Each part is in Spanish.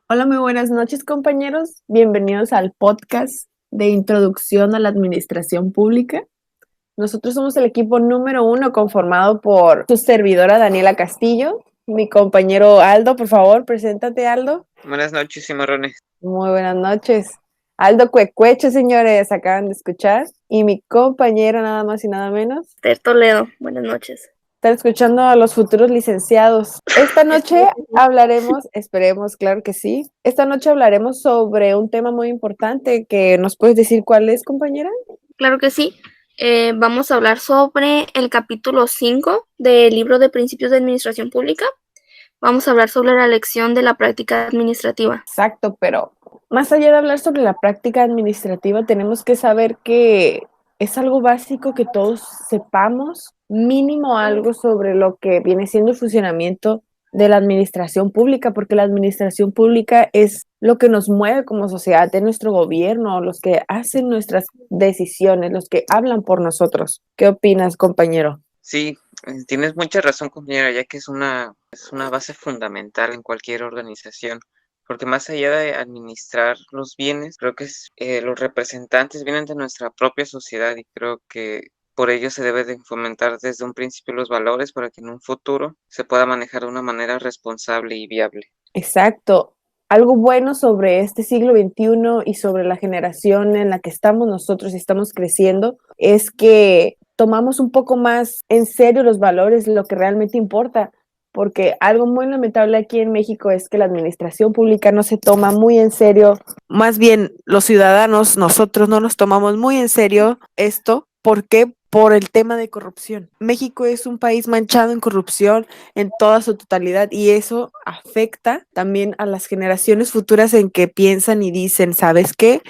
Hola, muy buenas noches, compañeros. Bienvenidos al podcast de Introducción a la Administración Pública. Nosotros somos el equipo número 1 conformado por su servidora Daniela Castillo, mi compañero Aldo. Por favor, preséntate, Aldo. Buenas noches, cimarrones. Muy buenas noches. Aldo Cuecueche, señores, acaban de escuchar. Y mi compañero, nada más y nada menos, Ter Toledo, buenas noches. están escuchando a los futuros licenciados. Esta noche hablaremos, esperemos, claro que sí. Esta noche hablaremos sobre un tema muy importante que nos puedes decir cuál es, compañera. Claro que sí. Vamos a hablar sobre el capítulo 5 del libro de Principios de Administración Pública. Vamos a hablar sobre la lección de la práctica administrativa. Exacto, pero más allá de hablar sobre la práctica administrativa, tenemos que saber que es algo básico que todos sepamos, mínimo algo sobre lo que viene siendo el funcionamiento de la administración pública, porque la administración pública es lo que nos mueve como sociedad, de nuestro gobierno, los que hacen nuestras decisiones, los que hablan por nosotros. ¿Qué opinas, compañero? Sí, tienes mucha razón, compañera, ya que es una base fundamental en cualquier organización, porque más allá de administrar los bienes, creo que los representantes vienen de nuestra propia sociedad y creo que por ello se debe de fomentar desde un principio los valores para que en un futuro se pueda manejar de una manera responsable y viable. Exacto. Algo bueno sobre este siglo XXI y sobre la generación en la que estamos nosotros y estamos creciendo es que tomamos un poco más en serio los valores, lo que realmente importa, porque algo muy lamentable aquí en México es que la administración pública no se toma muy en serio, más bien los ciudadanos, nosotros no nos tomamos muy en serio esto. ¿Por qué? Por el tema de corrupción. México es un país manchado en corrupción en toda su totalidad y eso afecta también a las generaciones futuras en que piensan y dicen, ¿sabes qué?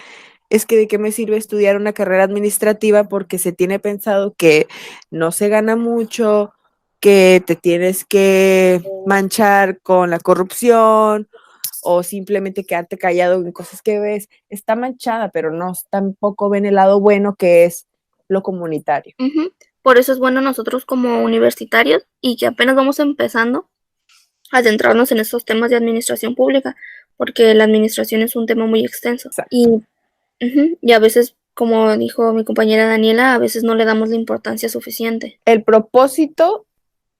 Es que de qué me sirve estudiar una carrera administrativa porque se tiene pensado que no se gana mucho, que te tienes que manchar con la corrupción o simplemente quedarte callado en cosas que ves. Está manchada, pero no tampoco ven el lado bueno que es lo comunitario. Por eso es bueno nosotros como universitarios y que apenas vamos empezando a adentrarnos en estos temas de administración pública, porque la administración es un tema muy extenso. Exacto. Y a veces, como dijo mi compañera Daniela, a veces no le damos la importancia suficiente. El propósito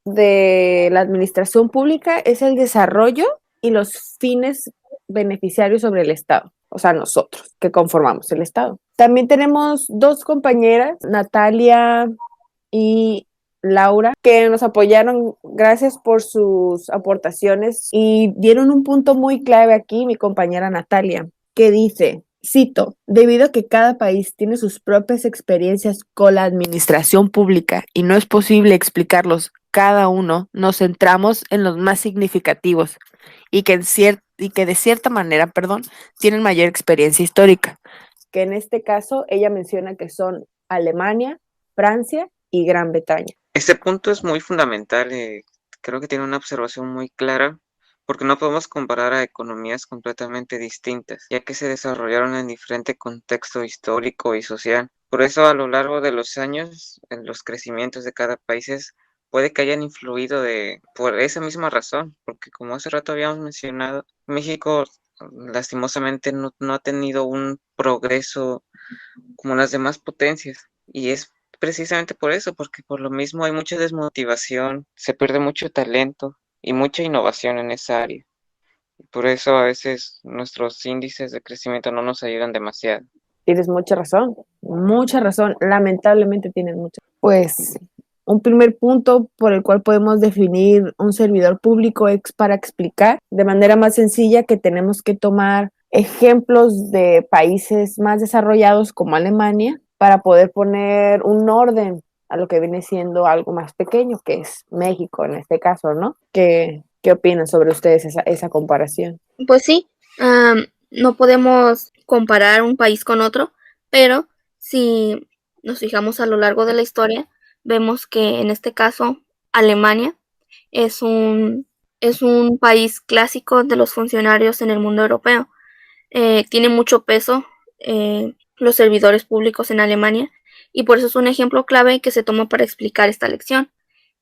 de la administración pública es el desarrollo y los fines beneficiarios sobre el Estado, o sea, nosotros que conformamos el Estado. También tenemos dos compañeras, Natalia y Laura, que nos apoyaron. Gracias por sus aportaciones y dieron un punto muy clave aquí, mi compañera Natalia, que dice, cito, debido a que cada país tiene sus propias experiencias con la administración pública y no es posible explicarlos cada uno, nos centramos en los más significativos y que, de cierta manera, tienen mayor experiencia histórica. Que en este caso ella menciona que son Alemania, Francia y Gran Bretaña. Este punto es muy fundamental, creo que tiene una observación muy clara, porque no podemos comparar a economías completamente distintas, ya que se desarrollaron en diferente contexto histórico y social. Por eso, a lo largo de los años, en los crecimientos de cada país puede que hayan influido por esa misma razón, porque como hace rato habíamos mencionado, México lastimosamente no ha tenido un progreso como las demás potencias, y es precisamente por eso, porque por lo mismo hay mucha desmotivación, se pierde mucho talento y mucha innovación en esa área. Por eso a veces nuestros índices de crecimiento no nos ayudan demasiado. Tienes mucha razón, lamentablemente tienes mucha. Pues un primer punto por el cual podemos definir un servidor público es para explicar de manera más sencilla que tenemos que tomar ejemplos de países más desarrollados como Alemania para poder poner un orden a lo que viene siendo algo más pequeño, que es México en este caso, ¿no? ¿Qué opinan sobre ustedes esa comparación? Pues sí, no podemos comparar un país con otro, pero si nos fijamos a lo largo de la historia, vemos que en este caso Alemania es un país clásico de los funcionarios en el mundo europeo. Tiene mucho peso los servidores públicos en Alemania y por eso es un ejemplo clave que se toma para explicar esta lección,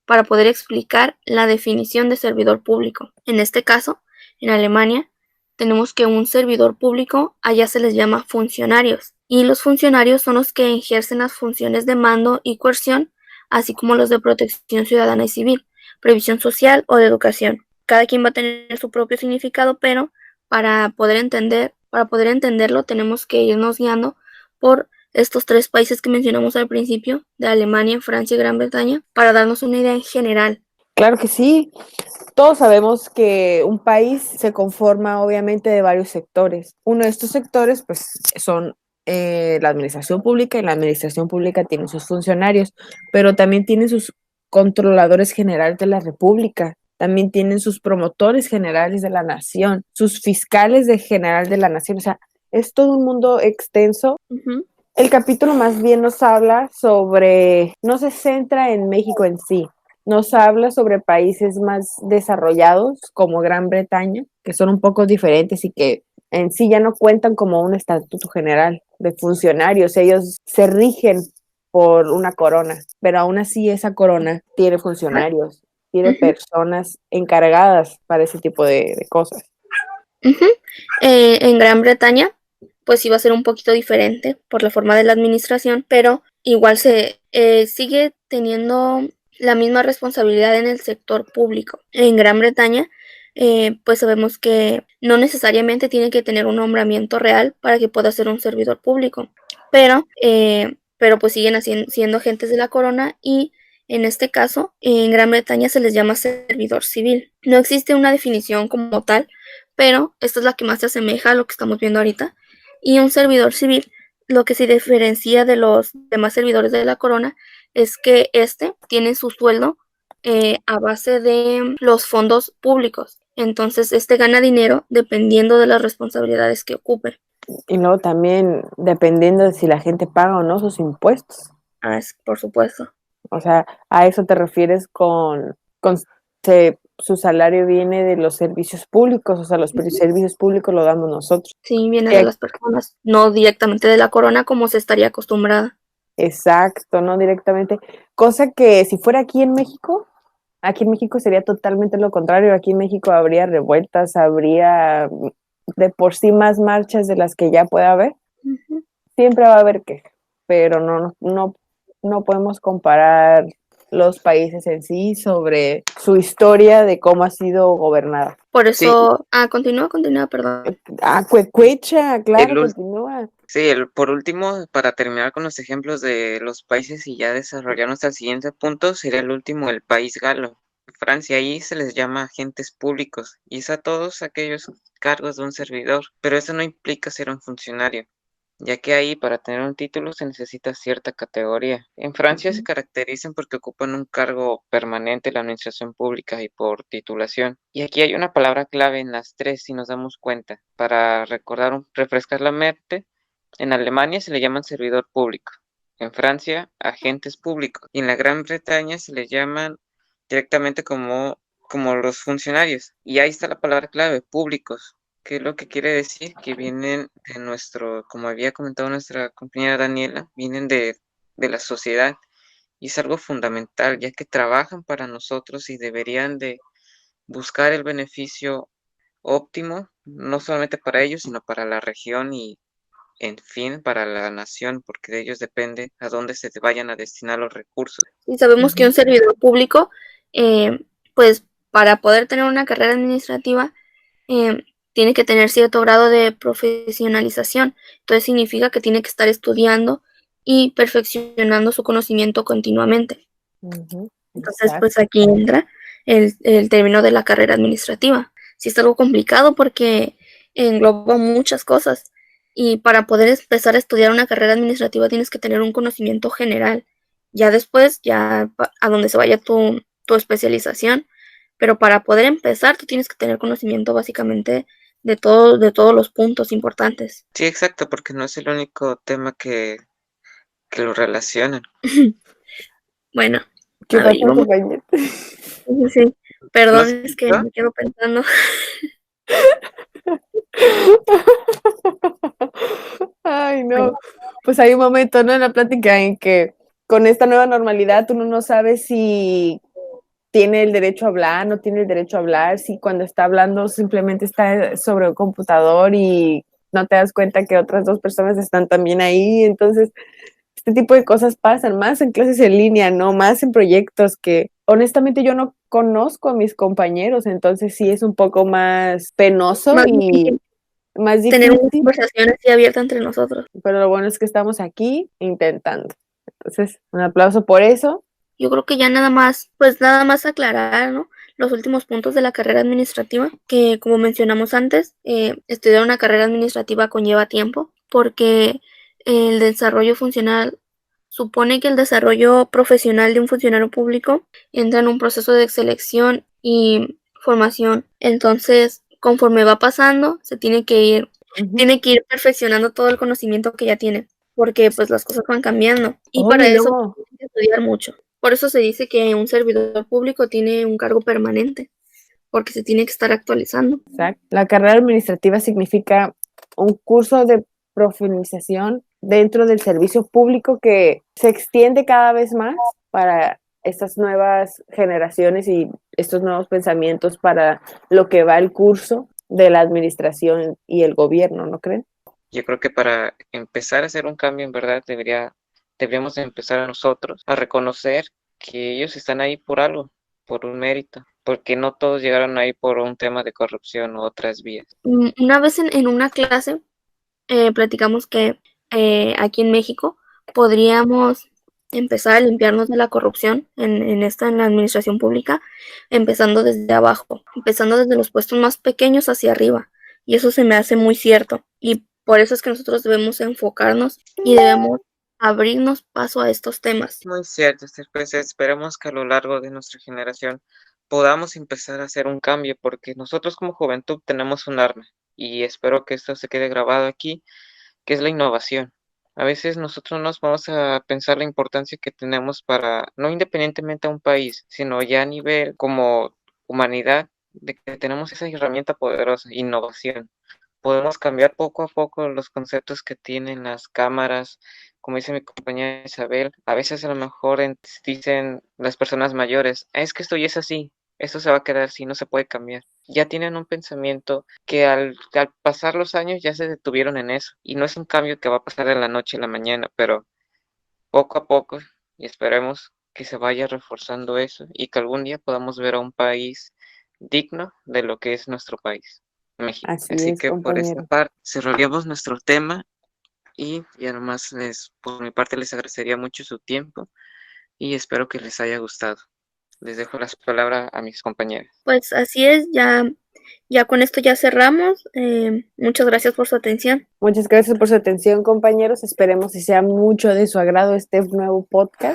para poder explicar la definición de servidor público. En este caso, en Alemania, tenemos que un servidor público, allá se les llama funcionarios. Y los funcionarios son los que ejercen las funciones de mando y coerción, así como los de protección ciudadana y civil, previsión social o de educación. Cada quien va a tener su propio significado, pero para poder entenderlo, tenemos que irnos guiando por estos 3 países que mencionamos al principio, de Alemania, Francia y Gran Bretaña, para darnos una idea en general. Claro que sí. Todos sabemos que un país se conforma obviamente de varios sectores. Uno de estos sectores pues son la administración pública, y la administración pública tiene sus funcionarios, pero también tiene sus controladores generales de la República, también tienen sus promotores generales de la nación, sus fiscales de general de la nación. O sea, es todo un mundo extenso. Uh-huh. El capítulo más bien nos habla sobre, no se centra en México en sí, nos habla sobre países más desarrollados como Gran Bretaña, que son un poco diferentes y que en sí ya no cuentan como un estatuto general de funcionarios. Ellos se rigen por una corona, pero aún así esa corona tiene funcionarios, tiene personas encargadas para ese tipo de cosas. Uh-huh. En Gran Bretaña, pues iba a ser un poquito diferente por la forma de la administración, pero igual se sigue teniendo la misma responsabilidad en el sector público. En Gran Bretaña, pues sabemos que no necesariamente tiene que tener un nombramiento real para que pueda ser un servidor público, pero pues siguen siendo agentes de la corona, y en este caso, en Gran Bretaña se les llama servidor civil. No existe una definición como tal, pero esta es la que más se asemeja a lo que estamos viendo ahorita. Y un servidor civil, lo que se diferencia de los demás servidores de la corona es que tiene su sueldo a base de los fondos públicos. Entonces, gana dinero dependiendo de las responsabilidades que ocupe. Y luego también dependiendo de si la gente paga o no sus impuestos. Por supuesto. O sea, a eso te refieres con su salario viene de los servicios públicos, o sea, los servicios públicos lo damos nosotros. Sí, viene de las personas, no directamente de la corona como se estaría acostumbrada. Exacto, no directamente. Cosa que si fuera aquí en México sería totalmente lo contrario. Aquí en México habría revueltas, habría de por sí más marchas de las que ya puede haber. Uh-huh. Siempre va a haber queja, pero no podemos comparar los países en sí sobre su historia de cómo ha sido gobernada. Por eso, continúa, perdón. Cuecha, claro, continúa. Sí, por último, para terminar con los ejemplos de los países y ya desarrollarnos al siguiente punto, sería el último, el país galo. Francia, ahí se les llama agentes públicos y es a todos aquellos cargos de un servidor, pero eso no implica ser un funcionario, ya que ahí para tener un título se necesita cierta categoría. En Francia se caracterizan porque ocupan un cargo permanente en la administración pública y por titulación. Y aquí hay una palabra clave en las 3 si nos damos cuenta, para refrescar la mente. En Alemania se le llaman servidor público, en Francia agentes públicos y en la Gran Bretaña se le llaman directamente como los funcionarios. Y ahí está la palabra clave, públicos, que es lo que quiere decir que vienen de como había comentado nuestra compañera Daniela, vienen de la sociedad, y es algo fundamental, ya que trabajan para nosotros y deberían de buscar el beneficio óptimo, no solamente para ellos, sino para la región y, en fin, para la nación, porque de ellos depende a dónde se vayan a destinar los recursos. Y sabemos que un servidor público, pues para poder tener una carrera administrativa, tiene que tener cierto grado de profesionalización. Entonces significa que tiene que estar estudiando y perfeccionando su conocimiento continuamente. Entonces, pues aquí entra el término de la carrera administrativa. Sí, es algo complicado porque engloba muchas cosas, y para poder empezar a estudiar una carrera administrativa tienes que tener un conocimiento general. Ya después, ya a donde se vaya tu especialización, pero para poder empezar tú tienes que tener conocimiento básicamente de todos los puntos importantes. Sí, exacto, porque no es el único tema que lo relacionan. Bueno, ¿qué pasó, compañero? Sí, perdón, ¿no? Es que me quedo pensando. Ay, no. Pues hay un momento, ¿no?, en la plática en que con esta nueva normalidad uno no sabe si tiene el derecho a hablar, no tiene el derecho a hablar, si cuando está hablando simplemente está sobre un computador y no te das cuenta que otras 2 personas están también ahí. Entonces, este tipo de cosas pasan más en clases en línea, ¿no? Más en proyectos que honestamente yo no conozco a mis compañeros, entonces sí es un poco más penoso Más y difícil más tener una difícil, conversación así abierta entre nosotros. pero lo bueno es que estamos aquí intentando. Entonces, un aplauso por eso. Yo creo que ya nada más aclarar, ¿no? Los últimos puntos de la carrera administrativa, que como mencionamos antes, estudiar una carrera administrativa conlleva tiempo, porque el desarrollo funcional supone que el desarrollo profesional de un funcionario público entra en un proceso de selección y formación. Entonces, conforme va pasando, se tiene que ir perfeccionando todo el conocimiento que ya tiene, porque pues las cosas van cambiando y para eso No. hay que estudiar mucho. Por eso se dice que un servidor público tiene un cargo permanente, porque se tiene que estar actualizando. Exacto. La carrera administrativa significa un curso de profundización dentro del servicio público que se extiende cada vez más para estas nuevas generaciones y estos nuevos pensamientos para lo que va el curso de la administración y el gobierno, ¿no creen? Yo creo que para empezar a hacer un cambio en verdad deberíamos de empezar a nosotros a reconocer que ellos están ahí por algo, por un mérito, porque no todos llegaron ahí por un tema de corrupción u otras vías. Una vez en una clase platicamos que aquí en México podríamos empezar a limpiarnos de la corrupción en la administración pública, empezando desde abajo, empezando desde los puestos más pequeños hacia arriba. Y eso se me hace muy cierto. Y por eso es que nosotros debemos enfocarnos y debemos abrirnos paso a estos temas. Muy cierto, Esther, pues esperemos que a lo largo de nuestra generación podamos empezar a hacer un cambio, porque nosotros como juventud tenemos un arma y espero que esto se quede grabado aquí, que es la innovación. A veces nosotros nos vamos a pensar la importancia que tenemos para, no independientemente a un país, sino ya a nivel como humanidad, de que tenemos esa herramienta poderosa, innovación. Podemos cambiar poco a poco los conceptos que tienen las cámaras, como dice mi compañera Isabel, a veces a lo mejor dicen las personas mayores, es que esto ya es así, esto se va a quedar así, no se puede cambiar. Ya tienen un pensamiento que al pasar los años ya se detuvieron en eso. Y no es un cambio que va a pasar de la noche a la mañana, pero poco a poco, y esperemos que se vaya reforzando eso y que algún día podamos ver a un país digno de lo que es nuestro país, México. Así Así es, que por esta compañero. parte cerraríamos nuestro tema y ya nomás por mi parte les agradecería mucho su tiempo y espero que les haya gustado. Les dejo las palabras a mis compañeros. Pues así es, ya con esto ya cerramos. Muchas gracias por su atención. Muchas gracias por su atención, compañeros. Esperemos que sea mucho de su agrado este nuevo podcast.